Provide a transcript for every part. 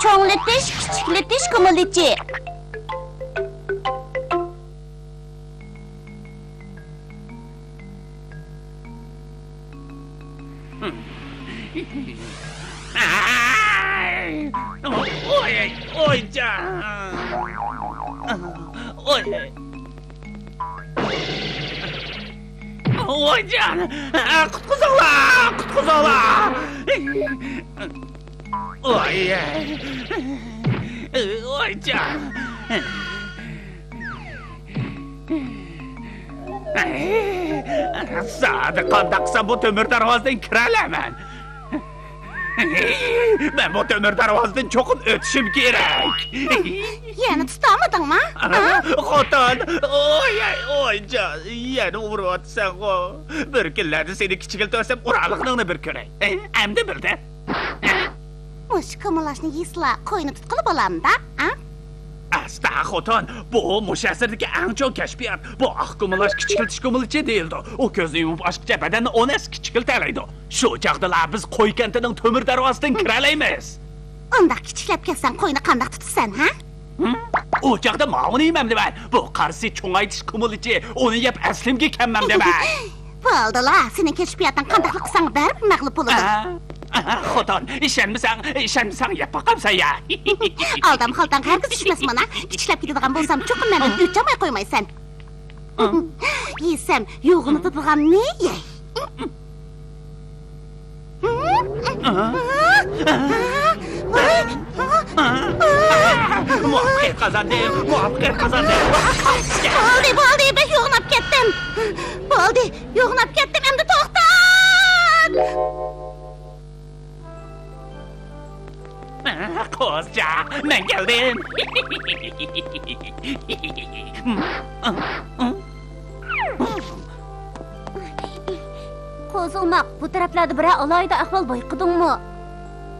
Çoğletiş, kiçikletiş, kımılıcı. Oj, oj, can. Oj. Oj, can. Kutkuzola, kutkuzola. Oj. Oj, can. Sadık kandaksa bu tömür darvazdan kiralaman. Ben bu tömür darvazdan çokun ötüşüm gerek. Yani tutamadın mı? Xotin, oy can, yana urvatsan o. Bir kunlarda seni kichikiltirsam uralıqningni bir ko'ray. Endi bildi. Mush kımılaşını yisla, koyunu tutqilib olam da, ha? Asta xotin, bu mush asrdagi eng chong kashfiyot. Bu aqkumulash kichikiltish kumulchi deyildi. U ko'zni yumib ochqicha badanni onas kichikiltiradi. Shu chaqdalar biz qo'y kantining to'mir darvozasidan kiralaymiz. Undaq kichiklab kelsan, koyunu qandaq tutasan, ha? U chaqda ma'uni yemam deman. Bu qarsi cho'ngaytish kumulchi, uni yeb aslimga kelmam deman. Bo'ldi-la, sening kashfiyotdan qandaqlik qilsang barib mag'lub bo'ladi. Xotin, ishonmasang yeb boqamsan ya. Aldam xaltan hargiz tushmas mana. Kichiklab ketadigan bo'lsam, cho'qim mendan o'tchamay qo'ymaysan. Yesam, yo'g'ini tutigan ne yey? Muvaffaqiyat qozondim, muvaffaqiyat qozondim. Bo'ldi, ben yo'g'inab ketdim. Bo'ldi, yo'g'inab ketdim, endi to'xtat! Qo'zcha, men keldim. Qo'zilmoq, bu taraflarda bir alayda ahvol bayqidingmi?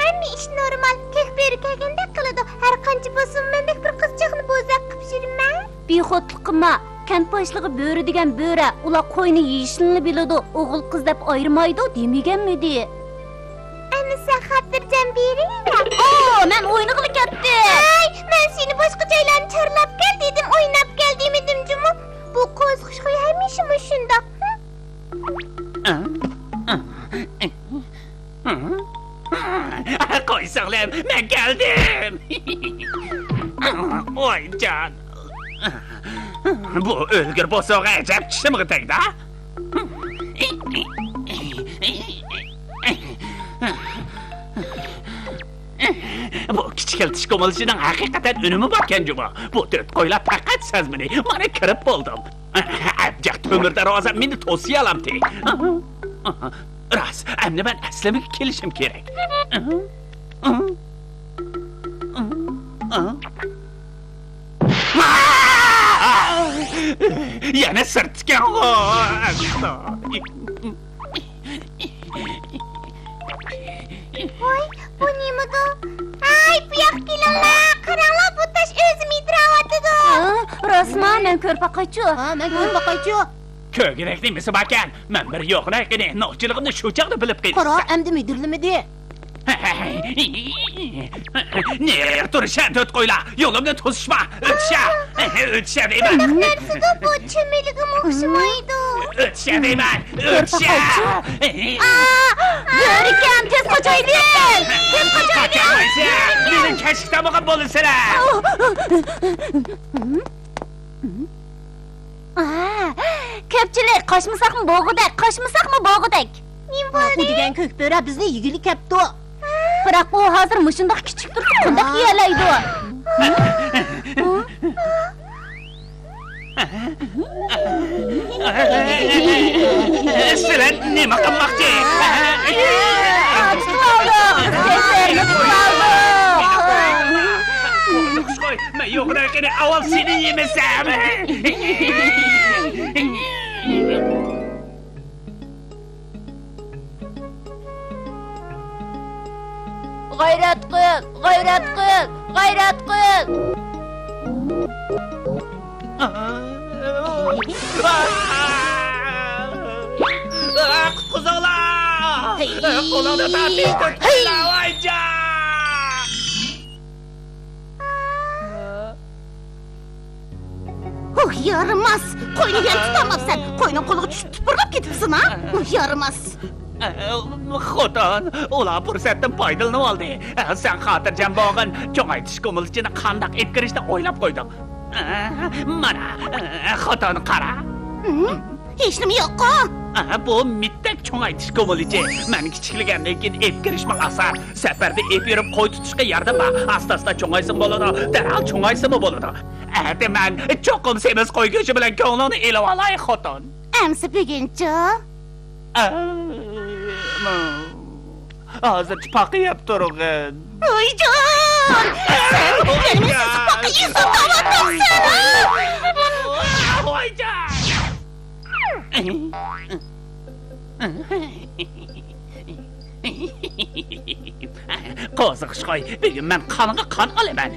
Hamma ish normal, kekberi kelganda qiladi. Har qancha bo'lsin, men bir qizchaqni bo'zaq qilib yurman. Bexotlik qilma. Kent boshlig'i bo'ri degan bo'ra, ular qo'yni yeyishini biladi. O'g'il qiz deb ayirmaydi, demaganmidi? Ana sen xotirjam beringlar. Men o'ynag'ili ketdim. Ay, men seni boshqa joylarni chorlab kel dedim, o'ynab kel demedim jumi. Bu qo'z xushxo'y hamisha shundoq. Qo'y sog'lam, men keldim. Oy can. Bu o'lgir bo'sog'i ajab tishimga tegdi. Bu kichikiltish ko'milishining haqiqatan unumi borkan juma. Bu to'rt qo'ylar faqat sezmini. Mana kirib bo'ldim. Abjaq to'mir darvoza meni to'siyalamti. Ras, endi ben asliga kelishim kerak. Yana sirtgan. Voy, bu nimada? Ay, bu yoq kelinglar. Qaranglar, bu tash o'zim yediryapti. Rosman, men ko'rpaqaychi. Men ko'rpaqaychi. Ko'grak nimasi bakan? Men bir yo'qligini, no'chiligimni shu chaqda bilib ketdim. Qara, endi midirlimidi? Nereye duruşan dört qo'ylar? Yo'limni to'sishma. O'tisha deyman. Narsada bu çömeligim o'xshamaydi. O'tisha deyman. O'tisha. Yurikan, tez qochaylik. Tez qochaylik. Mening kashfdamagan bo'lasizlar. Ko'pchilik qochmasaqmi bo'g'idak. Bu degan ko'kbera bizni yigili kepti. Biroq u hozir mushundoq kichik turib, qanday yelaydi? Sizlar nima qilmoqchi? Men yo'qligini avval seni yemasam. G'ayrat qil! Qutquzinglar! Qo'lingni tortib voyja! Yaramaz. Qo'yni ham tutamabsan. Qo'yning qo'liga tushib tupurlab ketibsan, ha? Yaramaz. Xotin, ular fursatdan foydalanib oldi. Sen xotirjam bo'lgin, cho'ngaytish ko'milchini qandaq etkirishni o'ylab qo'ydim. Mana, xotin qara. Hech nima yo'q-ku. Bu mittak cho'ngaytish ko'milichi. Men kichikligandan keyin ep kirishma asar. Safarda ep yurib qo'y tutishga yordam ber. Asta-asta cho'ngaysin bo'ladi. Darhol cho'ngaysimi bo'ladi. Men cho'qim semiz qo'y go'shi bilan ko'nglini elib olay xotin. Amsi buguncha. Hozircha paqiyab turg'in. Voyjon! Sen menimsiz paqiysan, tavatamsan. Voyjon! Qoziq qo'y, bugun men qoniga qon olaman.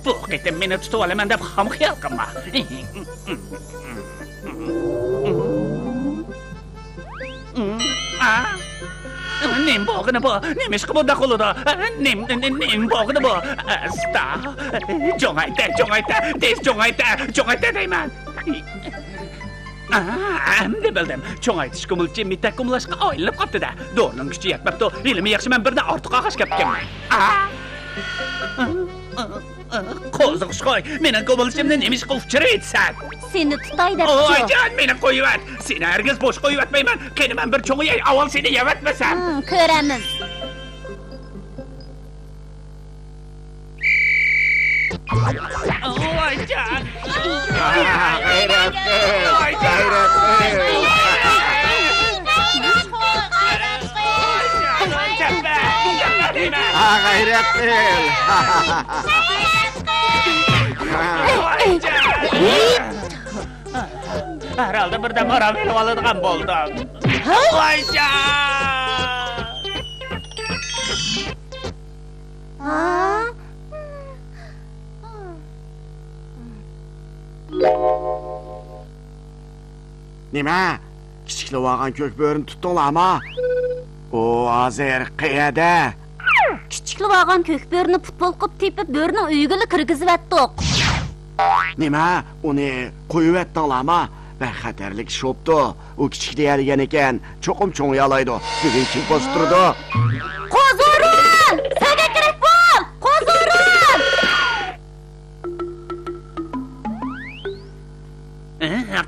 Bu qitim meni tutib olaman deb ham xiyol qilma. Nim bo'g'ini bu, nim ishqi bunda qo'lida. Nim bo'g'ini bu. Asta. Jo'ngayta, tez jo'ngayta deyman. Endi bildim. Cho'ngaytish ko'milchi mitta ko'milashga aylanib qopti-da. Do'rning kuchi yetmabdi. Ilmi yaxshi, men birdan ortiq qog'oz kapganman. Qo'ziq qo'y, mening ko'milchimni nima ish qilib chiraysan? Seni tutay deb. Voyjon, meni qo'yib. Seni hargiz bo'sh qo'yib atmayman. Qani men bir cho'ng'ay avval seni yevatmasam. Ko'ramiz. Voyjon. Herhalde birden para verip alırken buldum. Voyjon! Nima? Kichikli olgan ko'kbörni tutdinglarmi? O hozir qayerda? Kichikli olgan ko'kbörni futbol qilib tepib, börning uyiga kirgizib Nima? Uni qo'yib etdinglarmi? Bexatarlik ish bo'pti. U kichikli yaragan ekan, cho'qim cho'ng yalaydi. Bugun kim bosib turdi? Qo'zorin! Senga kerak bo'l! Qo'zorin!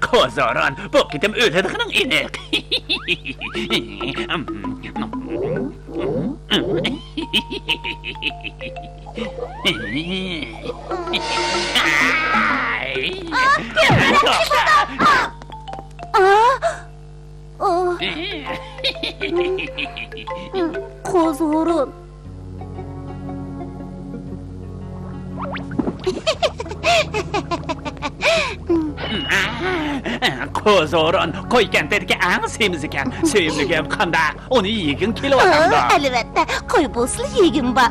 Qo'zorin, bu ketim o'ladigan iniq. Qo'zorin. Qo'zorin, qo'ygan terga ang semiz ekan. Sevimligim qanday? Uni yegin kelyapti. Albatta, qo'y bo'lsa yegim bor.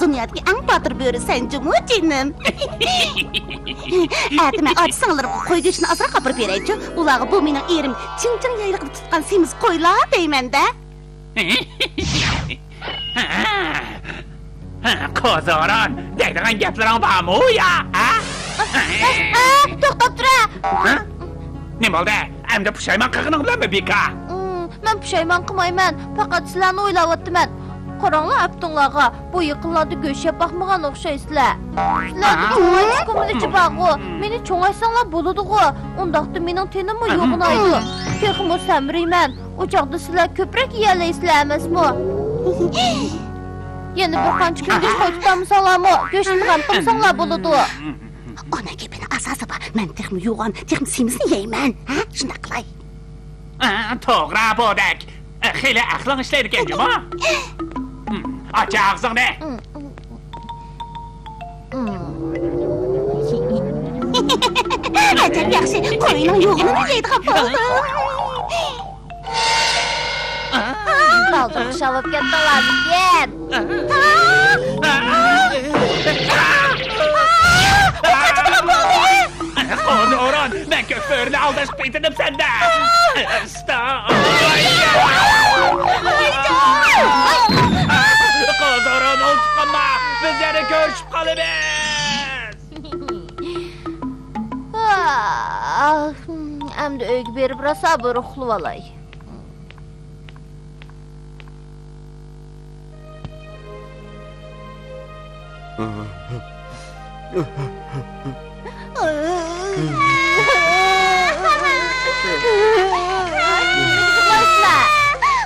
Dunyodagi eng botir bo'ri senjimu jinim. Atma ochsanglar qo'y go'shtini azroq olib beraychi. Ularga bu mening erim ching-ching yayliqib tutgan semiz qo'ylar deyman-da. Qo'zorin, deydigan gaplaring bormi ya? To'xtab tura. Nima bo'ldi? Endi pushaymon qilganing bilanmi beka? Men pushaymon qilmayman, faqat sizlarni o'ylayapman. Qaranglar aptinglarga, bu yaqinlarda go'sht yeb baxmagan o'xshaysizlar. Sizlarga cho'ngaytish ko'milichi bor-ku, meni cho'ngaysanglar bo'ladi-ku. Undaqda mening tenimmi yo'g'inaydi. Texmo samiriyman. O'choqda sizlar ko'proq yeyalaysizlar emasmi? Yana bir qancha kungacha qo'y tutamsanlarmi? Go'shtni ham qilsanglar bo'ladi. Ona gapini asosi bor. Men texmi yo'g'on, texmi semizni yeyman. Ha? Shunday qilay. To'g'ri bo'dak. Xeyli aqling ishlaydi ekan-ku. Aç ağzını. Acayip yaxshi. Qo'yning yo'g'ini yeydigan bo'ldim. Kaldım şalıp kettiler git. Qozoron, ben köpürünü aldaşıp bitirdim sende. Qozoron ol çıkma, biz yana görüşüp kalıbız. Endi öygü berip rasa bir ruhlu olay.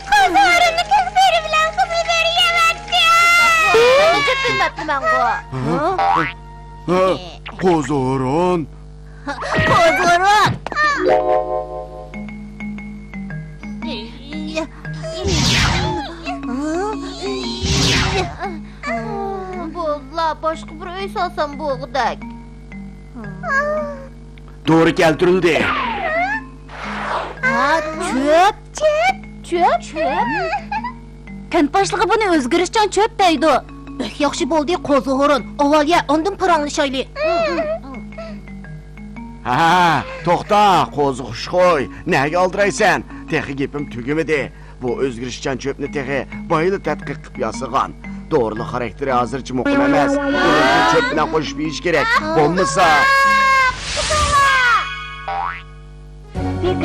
Kızlarını kökberi bilen kızları yemetti. Necip bilmepti ben bu. Qozoron. Kızlarım. Boğla başka bir öy salsam boğdak. Doğru keltirildi. Ha, çöp. Çöp. Kent başlığı bunu özgürüşcan çöp deydi. Bek yaxşı boldu qozuğurun. Ovalya ondan paranlaşaylı. Ha, toxta, qozuq qoy. Nəyə aldıraysan? Texi gepim tügümidi. Bu özgürüşçən çöpni texi bayılı tədqiq qıb yasıqan. Doğrulu xarakteri hazırcı muqim emas. Onun çöpünə qoşub iş gerek. Olmasa. Bir